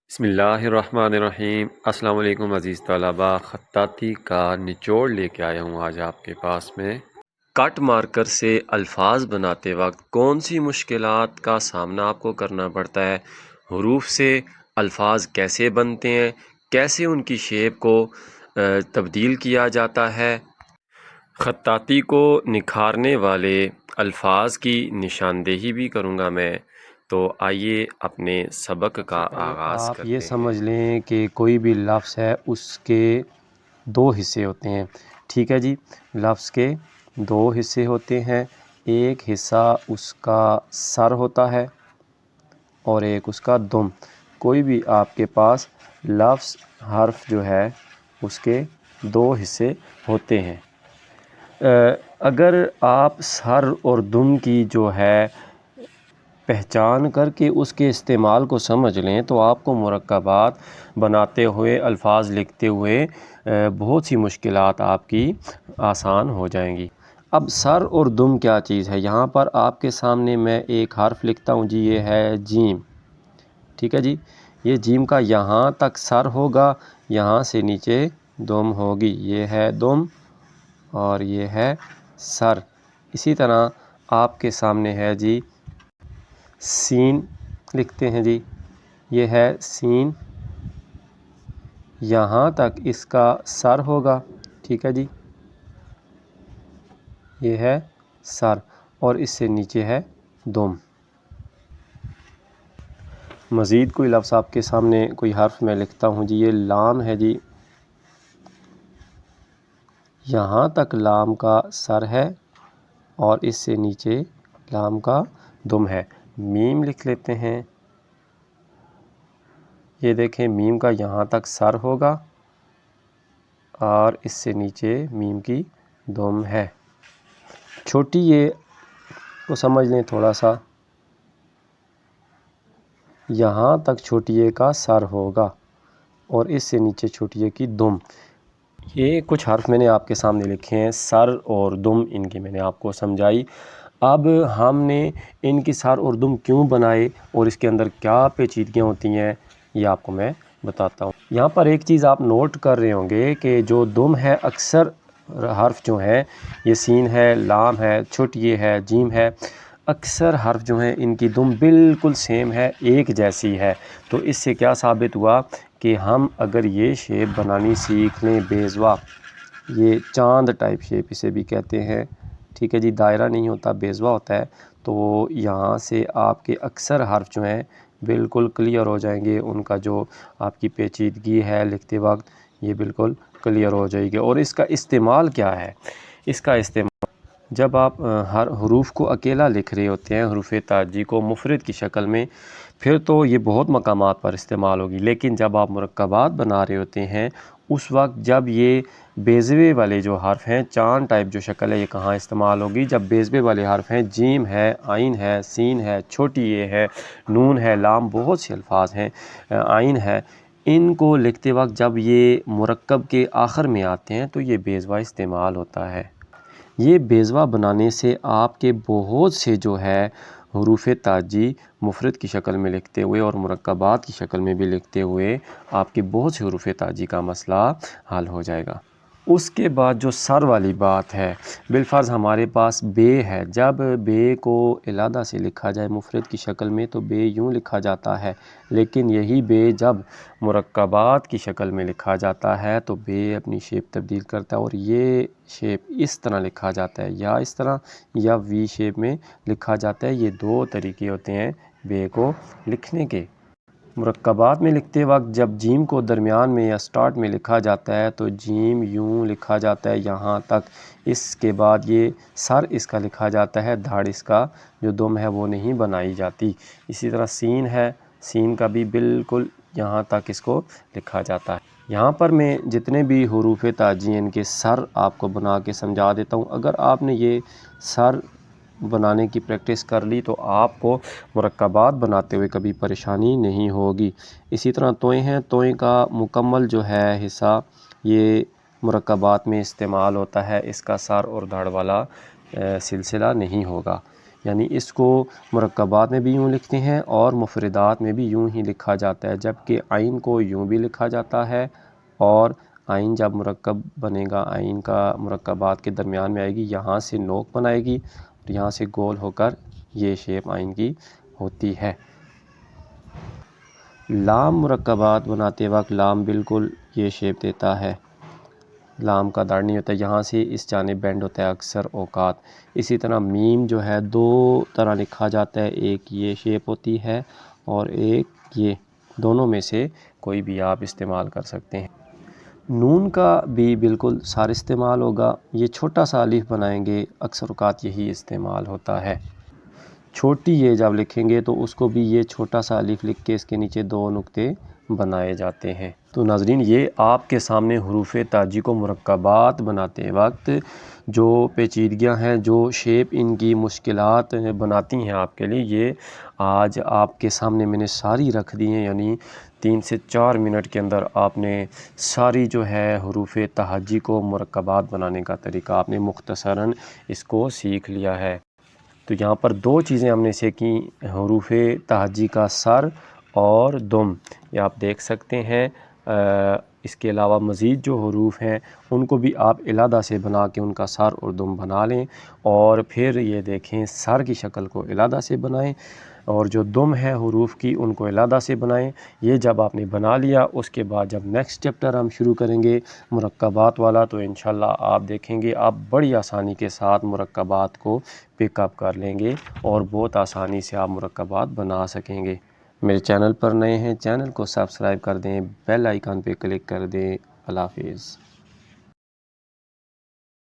بسم اللہ الرحمن الرحیم۔ السلام علیکم عزیز طلبہ، خطاطی کا نچوڑ لے کے آیا ہوں آج آپ کے پاس میں۔ کٹ مارکر سے الفاظ بناتے وقت کون سی مشکلات کا سامنا آپ کو کرنا پڑتا ہے، حروف سے الفاظ کیسے بنتے ہیں، کیسے ان کی شیپ کو تبدیل کیا جاتا ہے، خطاطی کو نکھارنے والے الفاظ کی نشاندہی بھی کروں گا میں۔ تو آئیے اپنے سبق کا آغاز آپ کرتے یہ ہیں۔ سمجھ لیں کہ کوئی بھی لفظ ہے اس کے دو حصے ہوتے ہیں، ٹھیک ہے جی۔ لفظ کے دو حصے ہوتے ہیں، ایک حصہ اس کا سر ہوتا ہے اور ایک اس کا دم۔ کوئی بھی آپ کے پاس لفظ حرف جو ہے اس کے دو حصے ہوتے ہیں۔ اگر آپ سر اور دم کی جو ہے پہچان کر کے اس کے استعمال کو سمجھ لیں تو آپ کو مرکبات بناتے ہوئے، الفاظ لکھتے ہوئے بہت سی مشکلات آپ کی آسان ہو جائیں گی۔ اب سر اور دم کیا چیز ہے؟ یہاں پر آپ کے سامنے میں ایک حرف لکھتا ہوں جی، یہ ہے جیم، ٹھیک ہے جی۔ یہ جیم کا یہاں تک سر ہوگا، یہاں سے نیچے دم ہوگی، یہ ہے دم اور یہ ہے سر۔ اسی طرح آپ کے سامنے ہے جی سین، لکھتے ہیں جی، یہ ہے سین، یہاں تک اس کا سر ہوگا، ٹھیک ہے جی، یہ ہے سر اور اس سے نیچے ہے دم۔ مزید کوئی لفظ آپ کے سامنے، کوئی حرف میں لکھتا ہوں جی، یہ لام ہے جی، یہاں تک لام کا سر ہے اور اس سے نیچے لام کا دم ہے۔ میم لکھ لیتے ہیں، یہ دیکھیں میم کا یہاں تک سر ہوگا اور اس سے نیچے میم کی دم ہے۔ چھوٹی یہ کو سمجھ لیں تھوڑا سا، یہاں تک چھوٹی اے کا سر ہوگا اور اس سے نیچے چھوٹی اے کی دم۔ یہ کچھ حرف میں نے آپ کے سامنے لکھے ہیں، سر اور دم ان کی میں نے آپ کو سمجھائی۔ اب ہم نے ان کی سر اور دم کیوں بنائے اور اس کے اندر کیا پیچیدگیاں ہوتی ہیں یہ آپ کو میں بتاتا ہوں۔ یہاں پر ایک چیز آپ نوٹ کر رہے ہوں گے کہ جو دم ہے، اکثر حرف جو ہیں، یہ سین ہے، لام ہے، چھوٹی اے ہے، جیم ہے، اکثر حرف جو ہیں ان کی دم بالکل سیم ہے، ایک جیسی ہے۔ تو اس سے کیا ثابت ہوا کہ ہم اگر یہ شیپ بنانی سیکھ لیں، بیضوا، یہ چاند ٹائپ شیپ اسے بھی کہتے ہیں، ٹھیک ہے جی، دائرہ نہیں ہوتا، بیضوا ہوتا ہے، تو یہاں سے آپ کے اکثر حرف جو ہیں بالکل کلیئر ہو جائیں گے، ان کا جو آپ کی پیچیدگی ہے لکھتے وقت یہ بالکل کلیئر ہو جائے گی۔ اور اس کا استعمال کیا ہے؟ اس کا استعمال جب آپ ہر حروف کو اکیلا لکھ رہے ہوتے ہیں، حروف تہجی کو مفرد کی شکل میں، پھر تو یہ بہت مقامات پر استعمال ہوگی، لیکن جب آپ مرکبات بنا رہے ہوتے ہیں اس وقت جب یہ بیضوے والے جو حرف ہیں، چاند ٹائپ جو شکل ہے، یہ کہاں استعمال ہوگی؟ جب بیضوے والے حرف ہیں، جیم ہے، عین ہے، سین ہے، چھوٹی اے ہے، نون ہے، لام، بہت سے الفاظ ہیں، عین ہے، ان کو لکھتے وقت جب یہ مرکب کے آخر میں آتے ہیں تو یہ بیضوا استعمال ہوتا ہے۔ یہ بیضوا بنانے سے آپ کے بہت سے جو ہے حروف تہجی مفرد کی شکل میں لکھتے ہوئے اور مرکبات کی شکل میں بھی لکھتے ہوئے آپ کے بہت سے حروف تہجی کا مسئلہ حل ہو جائے گا۔ اس کے بعد جو سر والی بات ہے، بالفرض ہمارے پاس بے ہے، جب بے کو علیحدہ سے لکھا جائے مفرد کی شکل میں تو بے یوں لکھا جاتا ہے، لیکن یہی بے جب مرکبات کی شکل میں لکھا جاتا ہے تو بے اپنی شیپ تبدیل کرتا ہے اور یہ شیپ اس طرح لکھا جاتا ہے، یا اس طرح یا وی شیپ میں لکھا جاتا ہے۔ یہ دو طریقے ہوتے ہیں بے کو لکھنے کے۔ مرکبات میں لکھتے وقت جب جیم کو درمیان میں یا سٹارٹ میں لکھا جاتا ہے تو جیم یوں لکھا جاتا ہے یہاں تک، اس کے بعد یہ سر اس کا لکھا جاتا ہے، دھاڑ اس کا جو دم ہے وہ نہیں بنائی جاتی۔ اسی طرح سین ہے، سین کا بھی بالکل یہاں تک اس کو لکھا جاتا ہے۔ یہاں پر میں جتنے بھی حروف تہجی ہیں ان کے سر آپ کو بنا کے سمجھا دیتا ہوں۔ اگر آپ نے یہ سر بنانے کی پریکٹس کر لی تو آپ کو مرکبات بناتے ہوئے کبھی پریشانی نہیں ہوگی۔ اسی طرح توئیں ہیں، توئیں کا مکمل جو ہے حصہ یہ مرکبات میں استعمال ہوتا ہے، اس کا سر اور دھڑ والا سلسلہ نہیں ہوگا۔ یعنی اس کو مرکبات میں بھی یوں لکھتے ہیں اور مفردات میں بھی یوں ہی لکھا جاتا ہے، جبکہ عین کو یوں بھی لکھا جاتا ہے، اور عین جب مرکب بنے گا، عین کا مرکبات کے درمیان میں آئے گی، یہاں سے نوک بنائے گی اور یہاں سے گول ہو کر یہ شیپ عین کی ہوتی ہے۔ لام مرکبات بناتے وقت لام بالکل یہ شیپ دیتا ہے، لام کا داڑھ نہیں ہوتا، یہاں سے اس جانب بینڈ ہوتا ہے اکثر اوقات۔ اسی طرح میم جو ہے دو طرح لکھا جاتا ہے، ایک یہ شیپ ہوتی ہے اور ایک یہ، دونوں میں سے کوئی بھی آپ استعمال کر سکتے ہیں۔ نون کا بھی بالکل سار استعمال ہوگا، یہ چھوٹا سا الف بنائیں گے، اکثر اوقات یہی استعمال ہوتا ہے۔ چھوٹی یہ جب لکھیں گے تو اس کو بھی یہ چھوٹا سا الف لکھ کے اس کے نیچے دو نقطے بنائے جاتے ہیں۔ تو ناظرین، یہ آپ کے سامنے حروف تہجی کو مرکبات بناتے وقت جو پیچیدگیاں ہیں، جو شیپ ان کی مشکلات بناتی ہیں آپ کے لیے، یہ آج آپ کے سامنے میں نے ساری رکھ دی ہیں، یعنی 3 سے 4 منٹ کے اندر آپ نے ساری جو ہے حروف تہجی کو مرکبات بنانے کا طریقہ آپ نے مختصراً اس کو سیکھ لیا ہے۔ تو یہاں پر دو چیزیں ہم نے سیکھی، حروف تہجی کا سر اور دم، یہ آپ دیکھ سکتے ہیں۔ اس کے علاوہ مزید جو حروف ہیں ان کو بھی آپ علیحدہ سے بنا کے ان کا سر اور دم بنا لیں، اور پھر یہ دیکھیں سر کی شکل کو علیحدہ سے بنائیں اور جو دم ہے حروف کی ان کو علیحدہ سے بنائیں۔ یہ جب آپ نے بنا لیا، اس کے بعد جب نیکسٹ چیپٹر ہم شروع کریں گے مرکبات والا، تو انشاءاللہ آپ دیکھیں گے آپ بڑی آسانی کے ساتھ مرکبات کو پک اپ کر لیں گے اور بہت آسانی سے آپ مرکبات بنا سکیں گے۔ میرے چینل پر نئے ہیں، چینل کو سبسکرائب کر دیں، بیل آئیکن پہ کلک کر دیں۔ اللہ حافظ۔